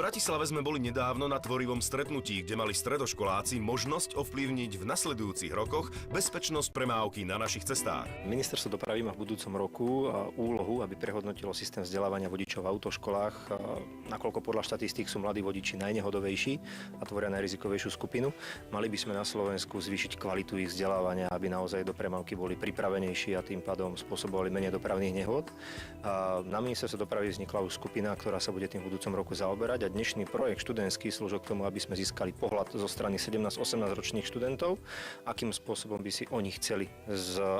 Bratislave sme boli nedávno na tvorivom stretnutí, kde mali stredoškoláci možnosť ovplyvniť v nasledujúcich rokoch bezpečnosť premávky na našich cestách. Ministerstvo dopravy má v budúcom roku úlohu, aby prehodnotilo systém vzdelávania vodičov v autoškolách, nakoľko podľa štatistík sú mladí vodiči najnehodovejší a tvoria najrizikovejšiu skupinu. Mali by sme na Slovensku zvýšiť kvalitu ich vzdelávania, aby naozaj do premávky boli pripravenejší a tým pádom spôsobovali menej dopravných nehôd. Na Ministerstve dopravy vznikla už skupina, ktorá sa bude tým v budúcom roku zaoberať. A dnešný projekt študentský slúžil k tomu, aby sme získali pohľad zo strany 17-18 ročných študentov, akým spôsobom by si oni chceli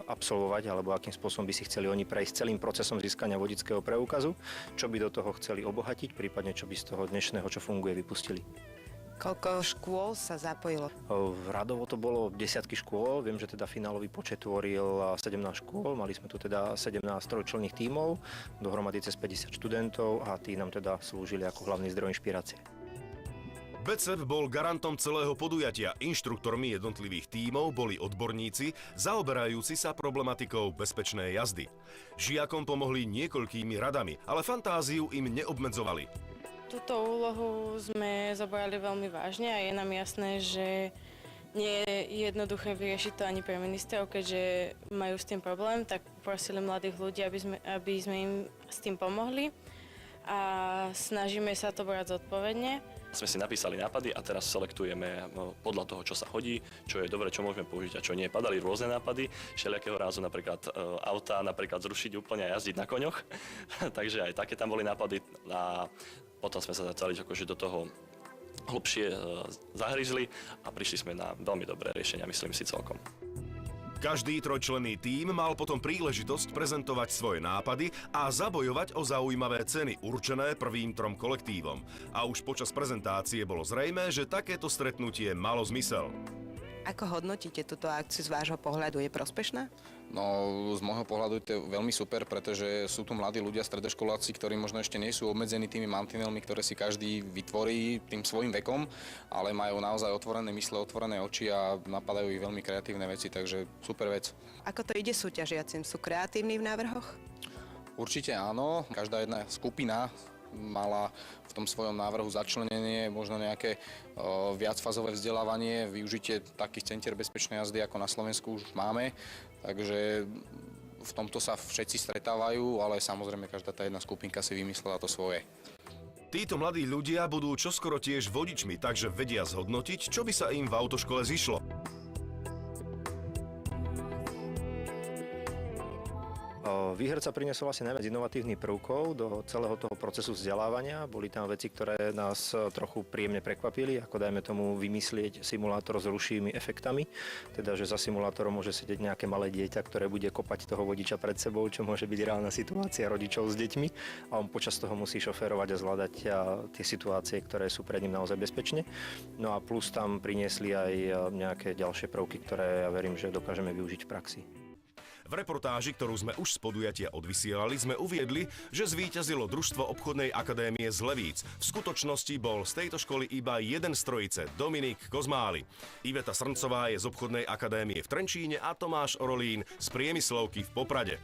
absolvovať alebo akým spôsobom by si chceli oni prejsť celým procesom získania vodičského preukazu, čo by do toho chceli obohatiť, prípadne čo by z toho dnešného, čo funguje, vypustili. Koľko škôl sa zapojilo? V Radovo to bolo desiatky škôl, viem, že teda finálový počet tvoril 17 škôl, mali sme tu teda 17 trojčlenných tímov, dohromady cez 50 študentov a tí nám teda slúžili ako hlavný zdroj inšpirácie. BCEF bol garantom celého podujatia, inštruktormi jednotlivých tímov boli odborníci, zaoberajúci sa problematikou bezpečnej jazdy. Žiakom pomohli niekoľkými radami, ale fantáziu im neobmedzovali. Túto úlohu sme zobrali veľmi vážne a je nám jasné, že nie je jednoduché vyriešiť to ani pre ministerov, keďže majú s tým problém, tak prosili mladých ľudí, aby sme im s tým pomohli a snažíme sa to brať zodpovedne. Sme si napísali nápady a teraz selektujeme podľa toho, čo sa hodí, čo je dobre, čo môžeme použiť a čo nie. Padali rôzne nápady, všelijakého rázu napríklad auta, napríklad zrušiť úplne a jazdiť na koňoch. Takže aj také tam boli nápady a potom sme sa začali akože do toho hlbšie zahryzli a prišli sme na veľmi dobré riešenia, myslím si celkom. Každý trojčlenný tím mal potom príležitosť prezentovať svoje nápady a zabojovať o zaujímavé ceny určené prvým trom kolektívom. A už počas prezentácie bolo zrejmé, že takéto stretnutie malo zmysel. Ako hodnotíte túto akciu z vášho pohľadu? Je prospešná? No, z môjho pohľadu je to veľmi super, pretože sú tu mladí ľudia, stredoškoláci, ktorí možno ešte nie sú obmedzení tými mantinelmi, ktoré si každý vytvorí tým svojim vekom, ale majú naozaj otvorené mysle, otvorené oči a napadajú ich veľmi kreatívne veci, takže super vec. Ako to ide súťažiacim? Sú kreatívni v návrhoch? Určite áno, každá jedna skupina mala v tom svojom návrhu začlenenie, možno nejaké viacfázové vzdelávanie, využitie takých centier bezpečnej jazdy, ako na Slovensku už máme. Takže v tomto sa všetci stretávajú, ale samozrejme každá tá jedna skupinka si vymyslela to svoje. Títo mladí ľudia budú čoskoro tiež vodičmi, takže vedia zhodnotiť, čo by sa im v autoškole zišlo. Výherca priniesol asi najviac inovatívnych prvkov do celého toho procesu vzdelávania. Boli tam veci, ktoré nás trochu príjemne prekvapili, ako dajme tomu vymyslieť simulátor s rušivými efektami. Teda, že za simulátorom môže sedieť nejaké malé dieťa, ktoré bude kopať toho vodiča pred sebou, čo môže byť reálna situácia rodičov s deťmi. A on počas toho musí šoférovať a zvládať tie situácie, ktoré sú pred ním naozaj bezpečne. No a plus tam priniesli aj nejaké ďalšie prvky, ktoré ja verím, že dokážeme využiť v praxi. V reportáži, ktorú sme už z podujatia odvysielali, sme uviedli, že zvíťazilo družstvo obchodnej akadémie z Levíc. V skutočnosti bol z tejto školy iba jeden z trojice, Dominik Kozmály. Iveta Srncová je z obchodnej akadémie v Trenčíne a Tomáš Orolín z priemyslovky v Poprade.